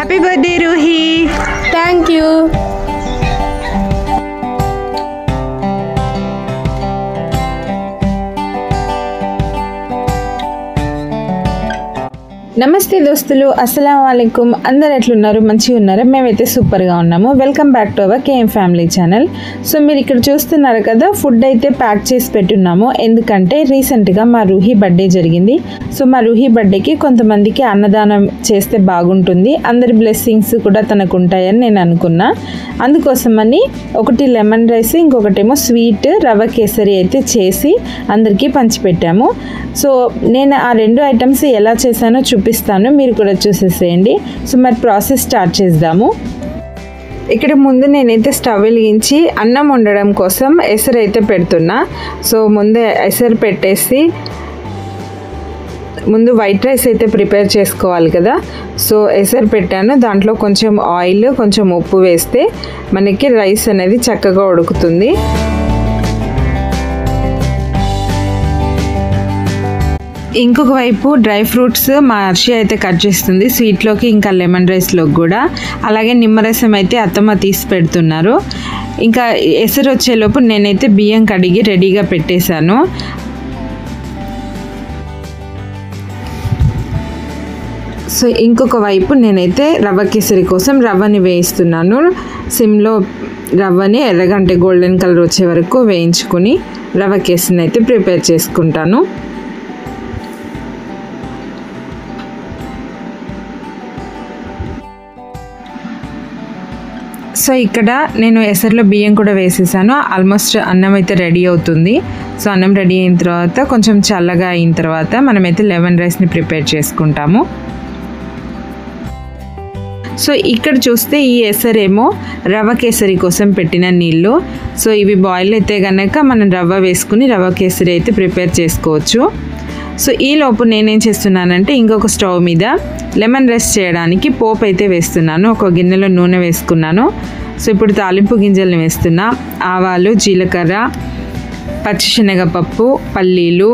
Happy birthday Ruhi. Thank you. నమస్తే దోస్తులు, అస్సలం వాలేకుమ్. అందరు ఎట్లున్నారు? మంచిగా ఉన్నారా? మేమైతే సూపర్గా ఉన్నాము. Welcome back to our KM family channel. So మీరు ఇక్కడ చూస్తున్నారు కదా, ఫుడ్ అయితే ప్యాక్ చేసి పెట్టున్నాము. ఎందుకంటే రీసెంట్గా మా రూహి బర్త్డే జరిగింది. సో మా రూహి బర్త్డేకి కొంతమందికి అన్నదానం చేస్తే బాగుంటుంది, అందరి బ్లెస్సింగ్స్ కూడా తనకు ఉంటాయని నేను అనుకున్నా. అందుకోసమని ఒకటి లెమన్ రైస్, ఇంకొకటేమో స్వీట్ రవ్వ కేసరి అయితే చేసి అందరికీ పంచిపెట్టాము. సో నేను ఆ రెండు ఐటమ్స్ ఎలా చేశానో చూపిస్తాను, మీరు కూడా చూసేసేయండి. సో మరి ప్రాసెస్ స్టార్ట్ చేద్దాము. ఇక్కడ ముందు నేనైతే స్టవ్ వెలిగించి అన్నం వండడం కోసం ఎసరు అయితే పెడుతున్నా. సో ముందే ఎసరు పెట్టేసి ముందు వైట్ రైస్ అయితే ప్రిపేర్ చేసుకోవాలి కదా. సో ఎసరు పెట్టాను, దాంట్లో కొంచెం ఆయిల్, కొంచెం ఉప్పు వేస్తే మనకి రైస్ అనేది చక్కగా ఉడుకుతుంది. ఇంకొక వైపు డ్రై ఫ్రూట్స్ మా అర్షి అయితే కట్ చేస్తుంది, స్వీట్లోకి ఇంకా లెమన్ రైస్లోకి కూడా. అలాగే నిమ్మరసం అయితే అత్తమ్మ తీసి పెడుతున్నారు. ఇంకా ఎసరు వచ్చేలోపు నేనైతే బియ్యం కడిగి రెడీగా పెట్టేశాను. సో ఇంకొక వైపు నేనైతే రవ్వ కేసరి కోసం రవ్వని వేయిస్తున్నాను. సిమ్లో రవ్వని ఎర్రగంటే గోల్డెన్ కలర్ వచ్చే వరకు వేయించుకుని రవ్వ కేసరిని అయితే ప్రిపేర్ చేసుకుంటాను. సో ఇక్కడ నేను ఎసరులో బియ్యం కూడా వేసేసాను. ఆల్మోస్ట్ అన్నం అయితే రెడీ అవుతుంది. సో అన్నం రెడీ అయిన తర్వాత కొంచెం చల్లగా అయిన తర్వాత మనమైతే లెమన్ రైస్ని ప్రిపేర్ చేసుకుంటాము. సో ఇక్కడ చూస్తే ఈ ఎసరేమో రవ్వ కేసరి కోసం పెట్టిన నీళ్ళు. సో ఇవి బాయిల్ అయితే కనుక మనం రవ్వ వేసుకుని రవ్వ కేసరి అయితే ప్రిపేర్ చేసుకోవచ్చు. సో ఈలోపు నేనేం చేస్తున్నానంటే ఇంకొక స్టవ్ మీద లెమన్ రైస్ చేయడానికి పోపు అయితే వేస్తున్నాను. ఒక గిన్నెలో నూనె వేసుకున్నాను. సో ఇప్పుడు తాలింపు గింజలను వేస్తున్నా. ఆవాలు, జీలకర్ర, పచ్చిశనగపప్పు, పల్లీలు,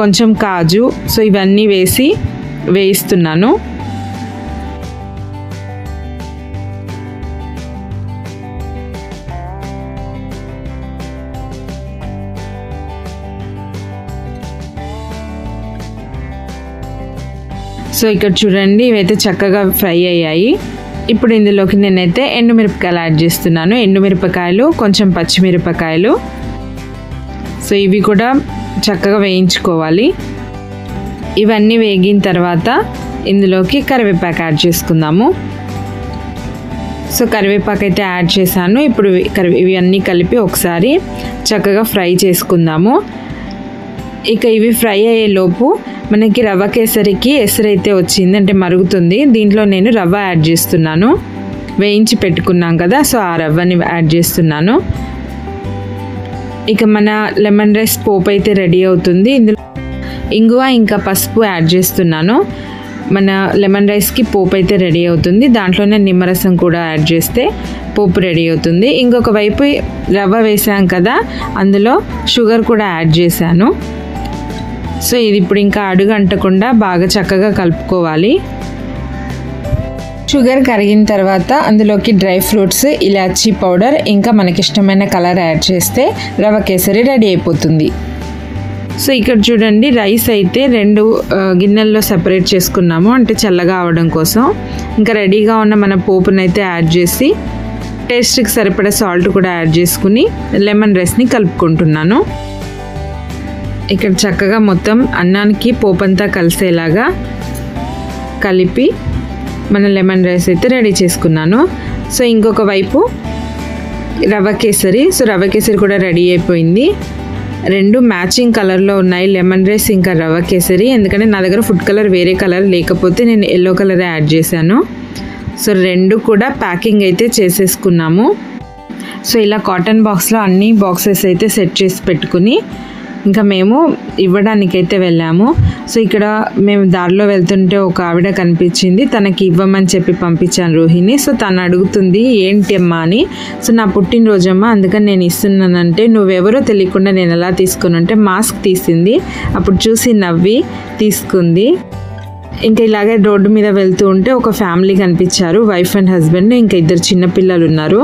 కొంచెం కాజు, సో ఇవన్నీ వేసి వేయిస్తున్నాను. సో ఇక్కడ చూడండి, ఇవైతే చక్కగా ఫ్రై అయ్యాయి. ఇప్పుడు ఇందులోకి నేనైతే ఎండుమిరపకాయలు యాడ్ చేస్తున్నాను. ఎండుమిరపకాయలు, కొంచెం పచ్చిమిరపకాయలు. సో ఇవి కూడా చక్కగా వేయించుకోవాలి. ఇవన్నీ వేగిన తర్వాత ఇందులోకి కరివేపాకు యాడ్ చేసుకుందాము. సో కరివేపాకు అయితే యాడ్ చేశాను. ఇప్పుడు ఇవన్నీ కలిపి ఒకసారి చక్కగా ఫ్రై చేసుకుందాము. ఇక ఇవి ఫ్రై అయ్యేలోపు మనకి రవ్వ కేసరికి ఎసరైతే వచ్చింది, అంటే మరుగుతుంది. దీంట్లో నేను రవ్వ యాడ్ చేస్తున్నాను. వేయించి పెట్టుకున్నాం కదా, సో ఆ రవ్వని యాడ్ చేస్తున్నాను. ఇక మన లెమన్ రైస్ పోపు అయితే రెడీ అవుతుంది. ఇందులో ఇంగువ ఇంకా పసుపు యాడ్ చేస్తున్నాను. మన లెమన్ రైస్కి పోపు అయితే రెడీ అవుతుంది. దాంట్లోనే నిమ్మరసం కూడా యాడ్ చేస్తే పోపు రెడీ అవుతుంది. ఇంకొక వైపు రవ్వ వేసాం కదా, అందులో షుగర్ కూడా యాడ్ చేశాను. సో ఇది ఇప్పుడు ఇంకా అడుగు అంటకుండా బాగా చక్కగా కలుపుకోవాలి. షుగర్ కరిగిన తర్వాత అందులోకి డ్రై ఫ్రూట్స్, ఇలాచీ పౌడర్, ఇంకా మనకి ఇష్టమైన కలర్ యాడ్ చేస్తే రవ్వ కేసరి రెడీ అయిపోతుంది. సో ఇక్కడ చూడండి, రైస్ అయితే రెండు గిన్నెల్లో సెపరేట్ చేసుకున్నాము, అంటే చల్లగా అవడం కోసం. ఇంకా రెడీగా ఉన్న మన పోపునైతే యాడ్ చేసి టేస్ట్కి సరిపడే సాల్ట్ కూడా యాడ్ చేసుకుని లెమన్ రైస్ని కలుపుకుంటున్నాను. ఇక్కడ చక్కగా మొత్తం అన్నానికి పోపంతా కలిసేలాగా కలిపి మన లెమన్ రైస్ అయితే రెడీ చేసుకున్నాను. సో ఇంకొక వైపు రవ్వ కేసరి. సో రవ్వ కేసరి కూడా రెడీ అయిపోయింది. రెండు మ్యాచింగ్ కలర్లో ఉన్నాయి, లెమన్ రైస్ ఇంకా రవ్వ కేసరి. ఎందుకంటే నా దగ్గర ఫుడ్ కలర్ వేరే కలర్ లేకపోతే నేను ఎల్లో కలర్ యాడ్ చేశాను. సో రెండు కూడా ప్యాకింగ్ అయితే చేసేసుకున్నాము. సో ఇలా కాటన్ బాక్స్లో అన్ని బాక్సెస్ అయితే సెట్ చేసి పెట్టుకుని ఇంకా మేము ఇవ్వడానికైతే వెళ్ళాము. సో ఇక్కడ మేము దారిలో వెళ్తుంటే ఒక ఆవిడ కనిపించింది, తనకి ఇవ్వమని చెప్పి పంపించాను రూహిని. సో తను అడుగుతుంది ఏంటి అమ్మా అని. సో నా పుట్టినరోజమ్మా, అందుకని నేను ఇస్తున్నానంటే నువ్వెవరో తెలియకుండా నేను ఎలా తీసుకుని అంటే మాస్క్ తీసింది. అప్పుడు చూసి నవ్వి తీసుకుంది. ఇంకా ఇలాగే రోడ్డు మీద వెళ్తూ ఉంటే ఒక ఫ్యామిలీ కనిపించారు, వైఫ్ అండ్ హస్బెండ్. ఇంకా 2 చిన్న పిల్లలు ఉన్నారు.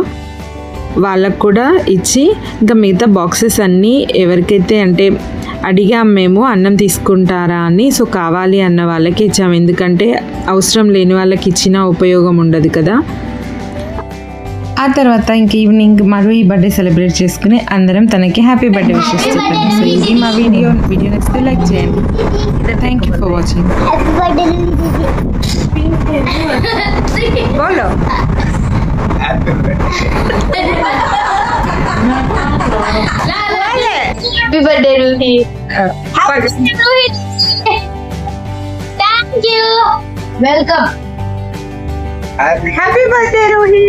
వాళ్ళకు కూడా ఇచ్చి ఇంకా మిగతా బాక్సెస్ అన్నీ ఎవరికైతే అంటే అడిగాం మేము అన్నం తీసుకుంటారా అని. సో కావాలి అన్న వాళ్ళకి ఇచ్చాము, ఎందుకంటే అవసరం లేని వాళ్ళకి ఇచ్చినా ఉపయోగం ఉండదు కదా. ఆ తర్వాత ఇంక ఈవినింగ్ మరో ఈ బర్త్డే సెలబ్రేట్ చేసుకుని అందరం తనకి హ్యాపీ బర్త్డే విషెస్ చెప్పాము. సో ఇది మా వీడియో నచ్చితే లైక్ చేయండి. Thank you for watching. బోలో happy birthday Ruhi. Thank you, welcome. Happy birthday Ruhi.